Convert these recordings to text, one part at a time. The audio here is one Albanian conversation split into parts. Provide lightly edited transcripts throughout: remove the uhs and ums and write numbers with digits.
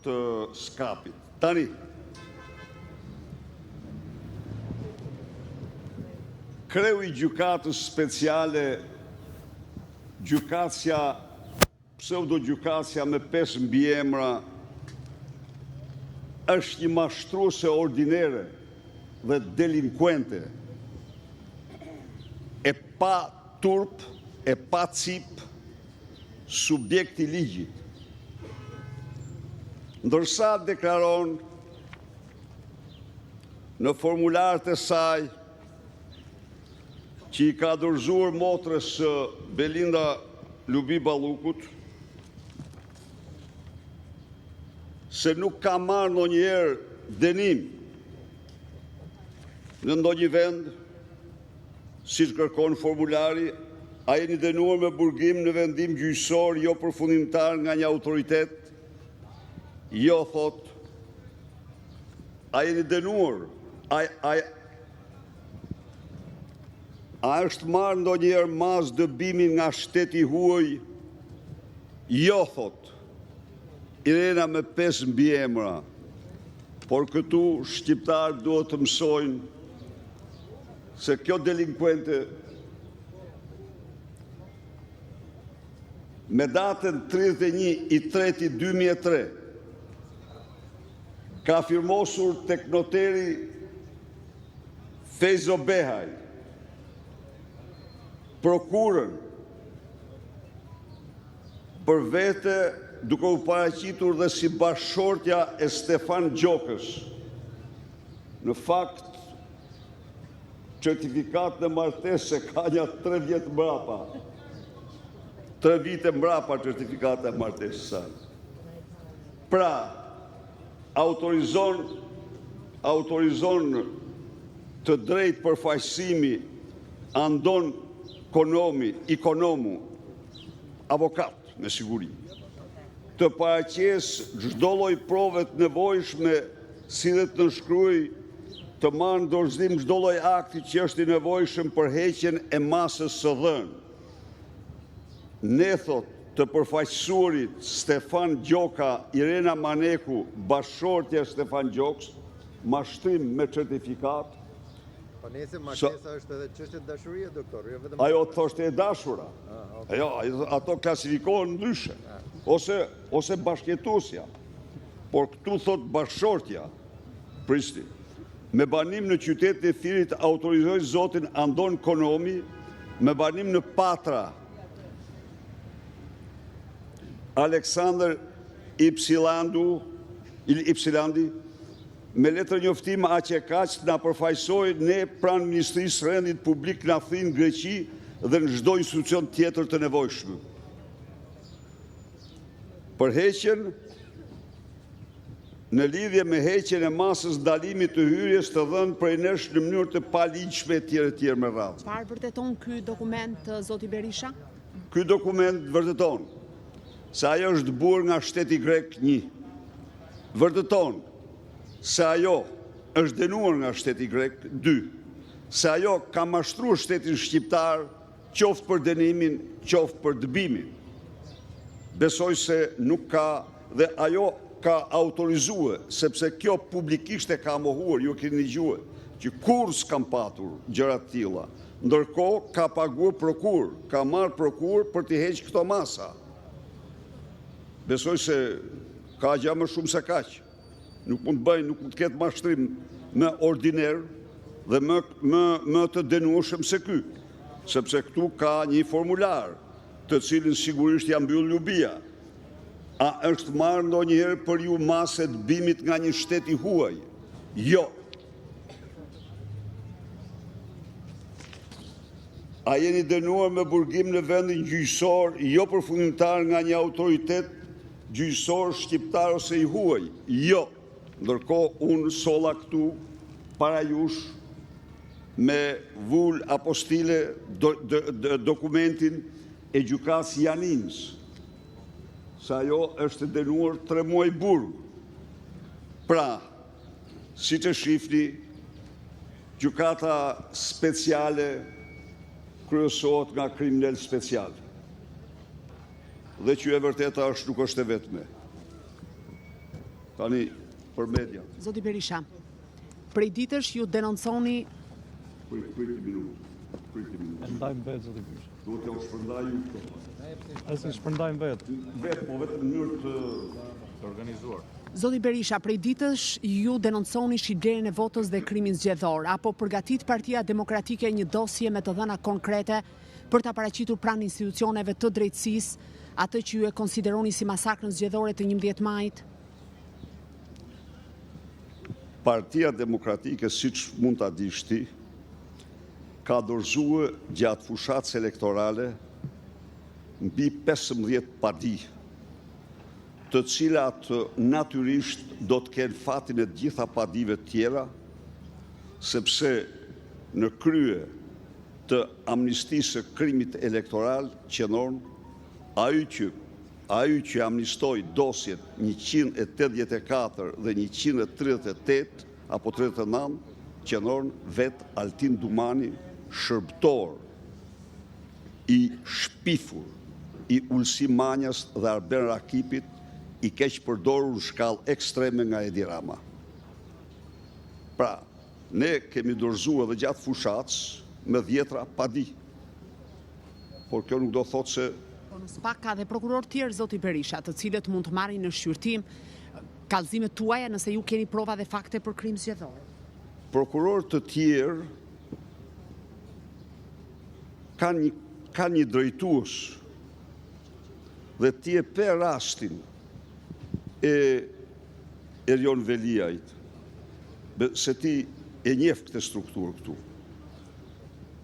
të skapit. Tani, kreu i gjykatës speciale, gjykatësja, pseudo-gjykatësja me 5 mbiemra, është një mashtruese ordinere dhe delinkuente, e pa turp, e pa cip, subjekt i ligjit. Ndërsa deklaron në formularët e saj që i ka dorëzuar motrës Belinda Lubi Ballukut se nuk ka marrë ndonjëherë dënim në ndonjë vend, siç kërkon formulari, a jeni dënuar me burgim në vendim gjyqësor jo përfundimtar nga një autoritet? Jo, thot. A jeni dënuar? A është marrë ndonjëherë mas dëbimin nga shteti huaj? Jo, thot. Irena me 5 mbiemra. Por këtu shqiptarë duhet të mësojnë se kjo delinkuente me datën 31/3/2003 ka firmosur tek noteri Feyzo Behaj prokurën për vete duke u paraqitur dhe si bashkëshortja e Stefan Gjokës. Në fakt, certifikat në martesë ka një 3 vjetë mbrapa. 3 vite mbrapa certifikat e martesës. Pra, autorizon të drejt përfaqësimi Andon Ikonomu, avokat, me siguri, të paraqes çdo lloj prove të nevojshme, si dhe të nënshkruaj të marrë në dorëzim çdo lloj akti që është i nevojshëm për heqjen e masës së dhënë. Ne, thot, të përfaqësuarit Stefan Gjoka, Irena Maneku, bashkëshortja Stefan Gjokës, mashtrim me certifikat. Po nëse martesa është edhe çështje dashurie, doktor, jo vetëm. Ajo thoshte e dashura. Ajo, ato klasifikohen ndryshe. Ose bashkëjetuesja. Por këtu thot bashkëshortja. Pristi. Me banim në qytetin e Firit autorizoi zotin Andon Konomi, me banim në Patra Aleksandr Ypsilandi, me letër njoftim AQK që na përfaqësoi ne pranë Ministrisë Rendit Publik në Athinë, Greqi dhe në çdo institucion tjetër të nevojshëm. Për heqjen në lidhje me heqjen e masës ndalimit të hyrjes të dhënë prej nesh në mënyrë të paligjshme etj. Me radhë. Çfarë vërteton ky dokument, zoti Berisha? Ky dokument vërteton se ajo është burr nga shteti grek 1. Vërteton se ajo është dënuar nga shteti grek 2. Se ajo ka mashtruar shtetin shqiptar, qoftë për dënimin, qoftë për dëbimin. Besoj se nuk ka, dhe ajo ka autorizuar, sepse kjo publikisht e ka mohuar, ju keni dëgjuar, që kur s'kam patur gjëra të tilla. Ndërkohë ka paguar prokur, ka marrë prokur për të heqë këto masa. Besoj se ka gjë më shumë se kaq. Nuk mund të bëjnë, nuk mund të ketë mashtrim më ordiner dhe më të dënueshëm se ky, sepse këtu ka një formular, të cilin sigurisht ja mbyll Lubia. A është marrë ndonjëherë për ju masë të bimit nga një shtet i huaj? Jo. A jeni dënuar me burgim në vendin gjyqësor, jo përfundimtar nga një autoritet gjyqësor shqiptar ose i huaj? Jo. Ndërkohë unë solla këtu para jush me vull apostile dokumentin e gjykatës Janins, se ajo është dënuar 3 muaj burg. Pra, si që shifni, gjykata speciale kryesohet nga kriminal special. Dhe që e vërteta është nuk është e vetme. Tani, për media. Zoti Berisha, prej ditësh ju denonconi Priti minutë. Shpërndajmë vetë, zoti Berisha. Duhet t'ja u shpërndaj ju këto. Asi shpërndajmë vetë. Vetë, po vetë në mënyrë të Organizuar. Zoti Berisha, prej ditësh ju denonconi shitblerjen e votës dhe krimin zgjedhor, apo përgatit Partia Demokratike një dosje me të dhëna konkrete për ta paraqitur pranë institucioneve të drejtësisë atë që ju e konsideroni si masakrën zgjedhore të 11 majit? Partia Demokratike, siç mund ta dish ti, ka dorëzuar gjatë fushatës elektorale mbi 15 padi, të cilat natyrisht do të kenë fatin e gjitha padive tjera, sepse në krye të amnistisë së krimit elektoral qenon ai që amnistoi dosjet 184 dhe 138 apo 39 qenon vet Altin Dumani, shërbëtor i shpifur i Ulsi Manjas dhe Arben Rakipit, i keq përdorur në shkallë ekstreme nga Edi Rama. Pra, ne kemi dorëzuar edhe gjatë fushatës me 10 padi. Por kjo nuk do thotë se Po në SPAK ka dhe prokuror tjerë, zoti Berisha, të cilët mund të marrin në shqyrtim kallëzimet tuaja nëse ju keni prova dhe fakte për krim zgjedhor. prokurorë të tjerë kanë një drejtues dhe ti e pe rastin e Erion Veliajt, se ti e njeh këtë strukturë këtu.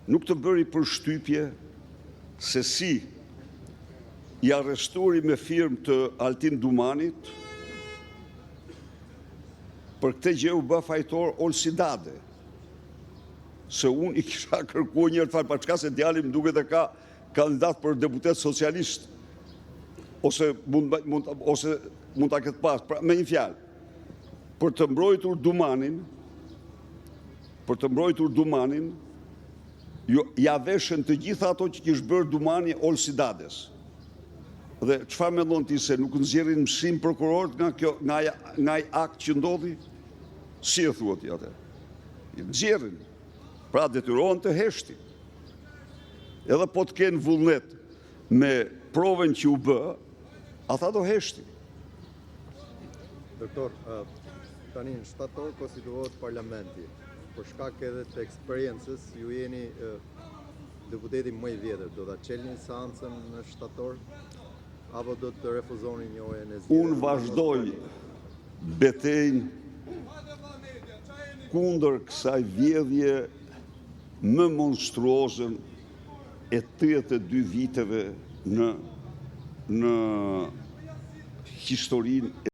Nuk të bëri për shtypje se si i arrestuari me firmë të Altin Dumanit, për këtë gjë u bë fajtor Olsi Dade. Se unë i kisha kërkuar një herë çka se djali më duket e ka kandidat për deputet socialist. Ose mund ta ketë pas, pra, me një fjalë. Për të mbrojtur Dumanin, ja veshën të gjitha ato që kishte bërë Dumani Olsi Dades. Dhe çfarë mendon ti, se nuk nxjerrin mësim prokurorët nga ai akt që ndodhi? Si e thua ti atë? Nxjerrin. Pra detyrohen të heshtin. Edhe po të kenë vullnet me provën që u bë, ata do heshtin. Doktor, tani në shtator konstituohet parlamenti. Për shkak edhe të eksperiencës, ju jeni deputeti më i vjetër. Do ta çelni seancën në shtator apo do të refuzoni njëojën e zgjedhjeve? Unë vazhdoj betejën kundër kësaj vjedhje më monstruozën e 32 viteve në historinë